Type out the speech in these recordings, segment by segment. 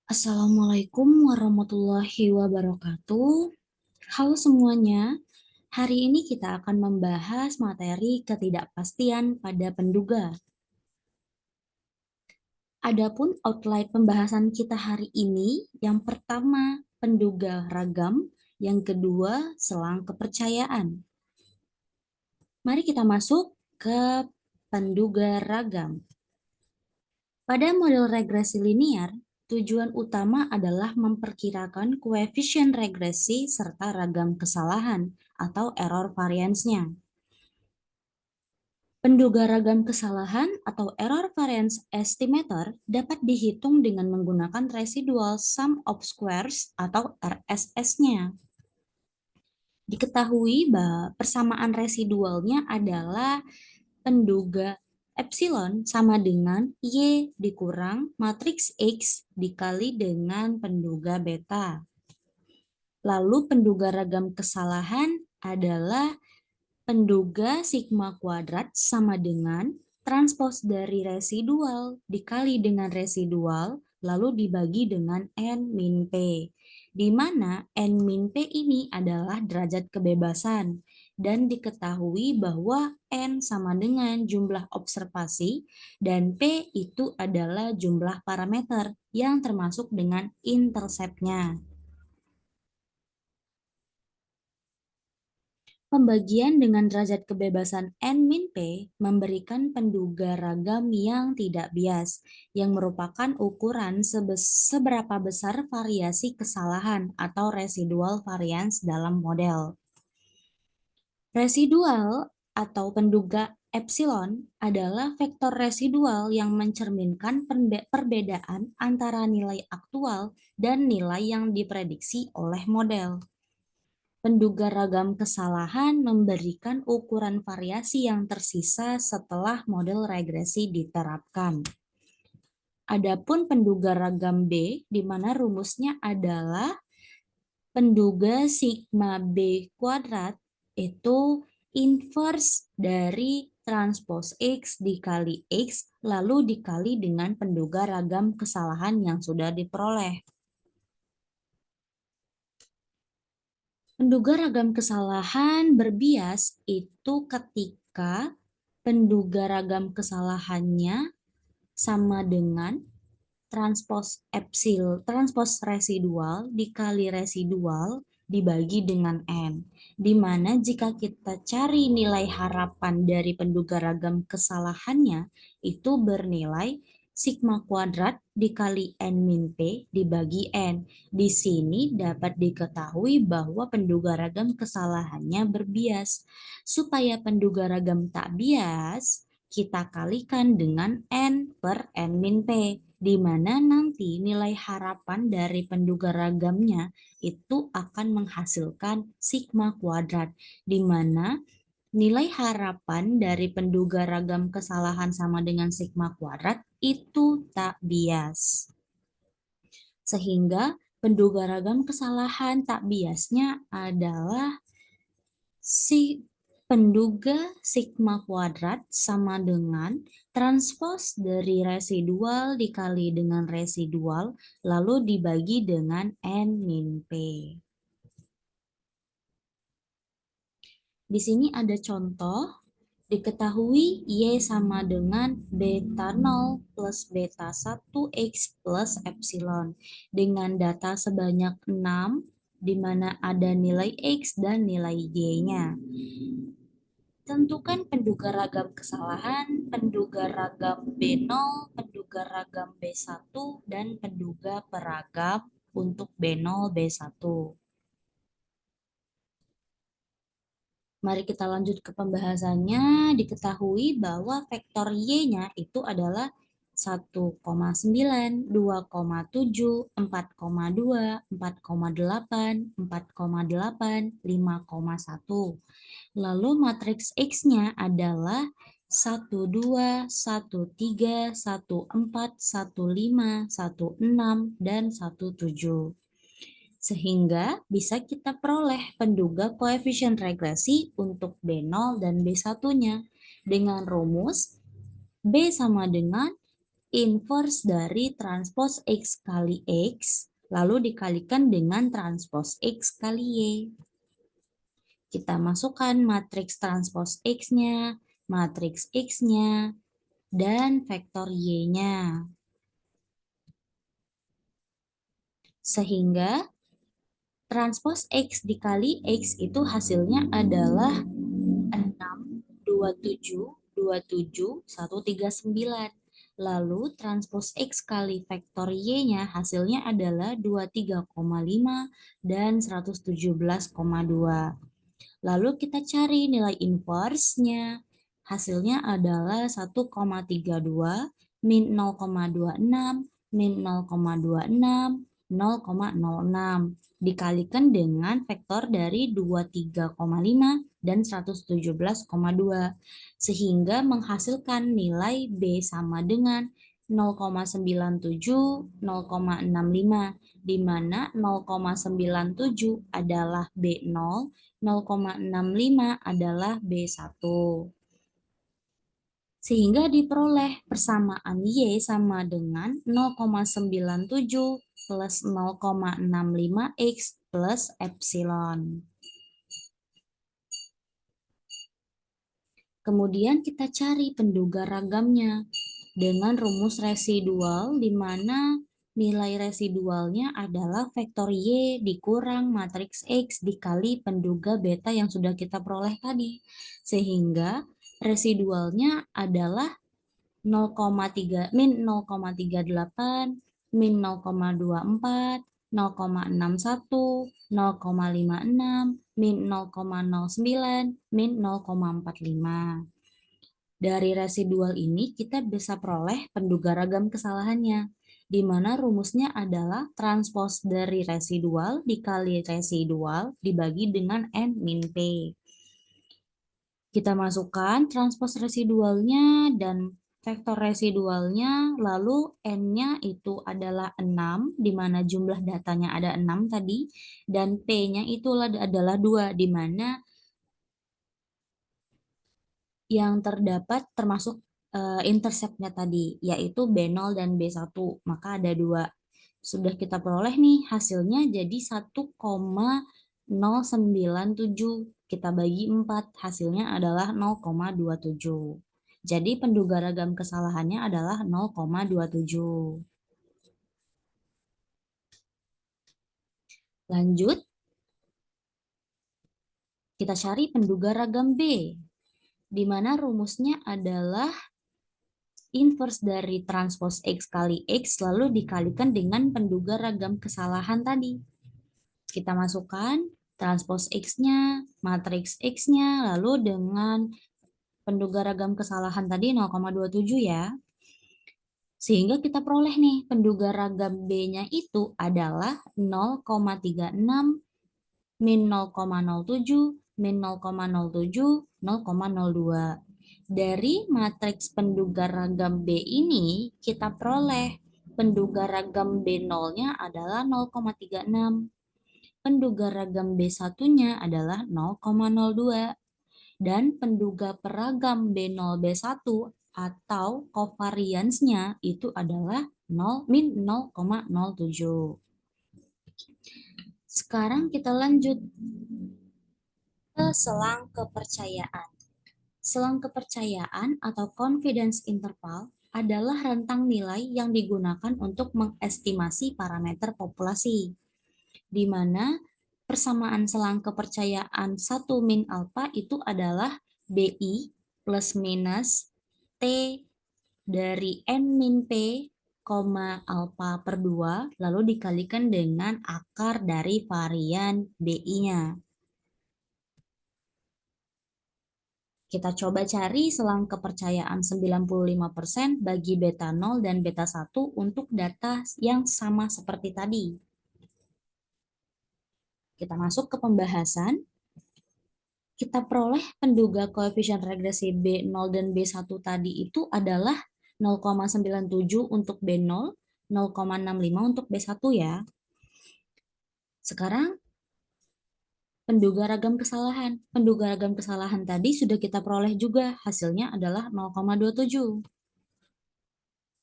Assalamualaikum warahmatullahi wabarakatuh. Halo semuanya, hari ini kita akan membahas materi ketidakpastian pada penduga. Adapun outline pembahasan kita hari ini, yang pertama penduga ragam, yang kedua selang kepercayaan. Mari kita masuk ke penduga ragam. Pada model regresi linear, tujuan utama adalah memperkirakan koefisien regresi serta ragam kesalahan atau error variance-nya. Penduga ragam kesalahan atau error variance estimator dapat dihitung dengan menggunakan residual sum of squares atau RSS-nya. Diketahui bahwa persamaan residualnya adalah penduga epsilon sama dengan Y dikurang matriks X dikali dengan penduga beta. Lalu penduga ragam kesalahan adalah penduga sigma kuadrat sama dengan transpos dari residual dikali dengan residual lalu dibagi dengan N min P, di mana N min P ini adalah derajat kebebasan dan diketahui bahwa N sama dengan jumlah observasi dan P itu adalah jumlah parameter yang termasuk dengan interceptnya. Pembagian dengan derajat kebebasan N-P memberikan penduga ragam yang tidak bias, yang merupakan ukuran seberapa besar variasi kesalahan atau residual variance dalam model. Residual atau penduga epsilon adalah vektor residual yang mencerminkan perbedaan antara nilai aktual dan nilai yang diprediksi oleh model. Penduga ragam kesalahan memberikan ukuran variasi yang tersisa setelah model regresi diterapkan. Adapun penduga ragam B, di mana rumusnya adalah penduga sigma B kuadrat itu inverse dari transpos X dikali X lalu dikali dengan penduga ragam kesalahan yang sudah diperoleh. Penduga ragam kesalahan berbias itu ketika penduga ragam kesalahannya sama dengan transpos residual dikali residual dibagi dengan N. Di mana jika kita cari nilai harapan dari penduga ragam kesalahannya itu bernilai sigma kuadrat dikali N min P dibagi N. Di sini dapat diketahui bahwa penduga ragam kesalahannya berbias. Supaya penduga ragam tak bias, kita kalikan dengan N per N min P, di mana nanti nilai harapan dari penduga ragamnya itu akan menghasilkan sigma kuadrat, di mana nilai harapan dari penduga ragam kesalahan sama dengan sigma kuadrat itu tak bias. Sehingga penduga ragam kesalahan tak biasnya adalah si penduga sigma kuadrat sama dengan transpos dari residual dikali dengan residual lalu dibagi dengan N min P. Di sini ada contoh, diketahui Y sama dengan beta 0 plus beta 1 X plus epsilon dengan data sebanyak 6 di mana ada nilai X dan nilai Y-nya. Tentukan penduga ragam kesalahan, penduga ragam B0, penduga ragam B1, dan penduga peragam untuk B0, B1. Mari kita lanjut ke pembahasannya. Diketahui bahwa vektor Y-nya itu adalah 1,9, 2,7, 4,2, 4,8, 4,8, 5,1. Lalu matriks X-nya adalah 1, 2, 1, 3, 1, 4, 1, 5, 1, 6, dan 1, 7. Sehingga bisa kita peroleh penduga koefisien regresi untuk B0 dan B1-nya dengan rumus B sama dengan inverse dari transpose X kali X, lalu dikalikan dengan transpose X kali Y. Kita masukkan matriks transpose X-nya, matriks X-nya, dan vektor Y-nya. Sehingga transpose X dikali X itu hasilnya adalah 6, 27, 27, 139. Lalu transpose X kali vektor Y-nya hasilnya adalah 23,5 dan 117,2. Lalu kita cari nilai inverse-nya. Hasilnya adalah 1,32 min 0,26 min 0,26 0,06 dikalikan dengan vektor dari 23,5 dan 117,2 sehingga menghasilkan nilai B sama dengan 0,97 0,65 di mana 0,97 adalah B0 0,65 adalah B1. Sehingga diperoleh persamaan Y sama dengan 0,97 plus 0,65X plus epsilon. Kemudian kita cari penduga ragamnya dengan rumus residual di mana nilai residualnya adalah vektor Y dikurang matriks X dikali penduga beta yang sudah kita peroleh tadi. Sehingga residualnya adalah 0,3 min 0,38 min 0,24 0,61 0,56 min 0,09 min 0,45. Dari residual ini kita bisa peroleh penduga ragam kesalahannya, di mana rumusnya adalah transpose dari residual dikali residual dibagi dengan N min P. Kita masukkan transpose residualnya dan vektor residualnya, lalu N-nya itu adalah 6, di mana jumlah datanya ada 6 tadi, dan P-nya itu adalah 2, di mana yang terdapat termasuk intercept-nya tadi, yaitu B0 dan B1, maka ada 2. Sudah kita peroleh nih, hasilnya jadi 1,097. Kita bagi 4, hasilnya adalah 0,27. Jadi penduga ragam kesalahannya adalah 0,27. Lanjut, kita cari penduga ragam B, di mana rumusnya adalah inverse dari transpose X kali X lalu dikalikan dengan penduga ragam kesalahan tadi. Kita masukkan transpose X-nya, matriks X-nya, lalu dengan penduga ragam kesalahan tadi 0,27 ya. Sehingga kita peroleh nih penduga ragam B-nya itu adalah 0,36 min 0,07 min 0,07 0,02. Dari matriks penduga ragam B ini kita peroleh penduga ragam B0-nya adalah 0,36. Penduga ragam B1-nya adalah 0,02 dan penduga peragam B0 B1 atau covariance-nya itu adalah 0 min 0,07. Sekarang kita lanjut ke selang kepercayaan. Selang kepercayaan atau confidence interval adalah rentang nilai yang digunakan untuk mengestimasi parameter populasi, di mana persamaan selang kepercayaan 1 min alpha itu adalah BI plus minus T dari N min P, alpha per 2, lalu dikalikan dengan akar dari varian BI-nya. Kita coba cari selang kepercayaan 95% bagi beta 0 dan beta 1 untuk data yang sama seperti tadi. Kita masuk ke pembahasan. Kita peroleh penduga koefisien regresi B0 dan B1 tadi itu adalah 0,97 untuk B0, 0,65 untuk B1 ya. Sekarang penduga ragam kesalahan. Penduga ragam kesalahan tadi sudah kita peroleh juga, hasilnya adalah 0,27.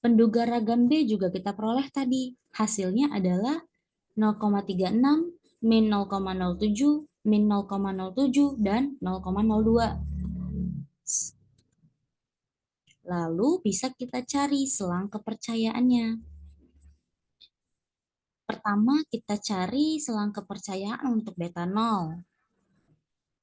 Penduga ragam D juga kita peroleh tadi. Hasilnya adalah 0,36, min 0,07, min 0,07, dan 0,02. Lalu bisa kita cari selang kepercayaannya. Pertama, kita cari selang kepercayaan untuk beta 0.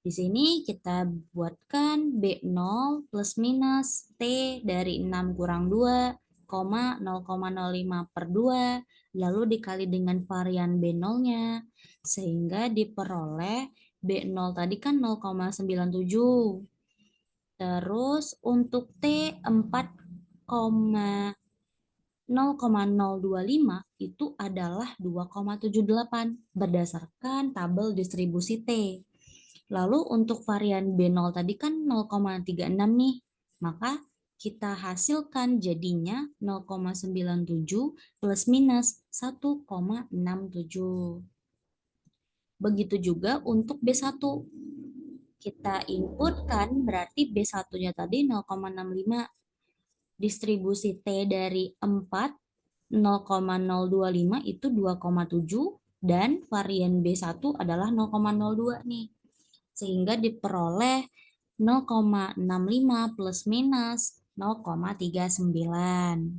Di sini kita buatkan B0 plus minus T dari 6 kurang 2, 0,05 per 2, lalu dikali dengan varian B0-nya, sehingga diperoleh B0 tadi kan 0,97. Terus untuk T 4,025 itu adalah 2,78 berdasarkan tabel distribusi T. Lalu untuk varian B0 tadi kan 0,36 nih, maka kita hasilkan jadinya 0,97 plus minus 1,67. Begitu juga untuk B1. Kita inputkan berarti B1-nya tadi 0,65. Distribusi T dari 4, 0,025 itu 2,7 dan varian B1 adalah 0,02 nih. Sehingga diperoleh 0,65 plus minus 0,39.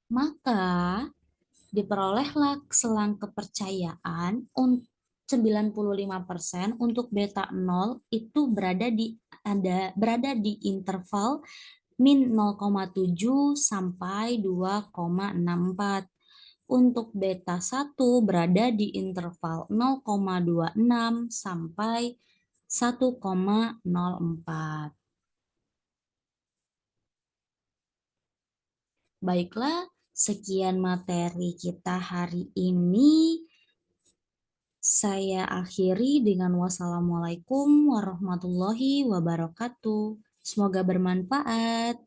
Maka diperolehlah selang kepercayaan 95% untuk beta 0 itu berada di interval min 0,7 sampai 2,64. Untuk beta 1 berada di interval 0,26 sampai 1,04. Baiklah, sekian materi kita hari ini. Saya akhiri dengan wassalamualaikum warahmatullahi wabarakatuh. Semoga bermanfaat.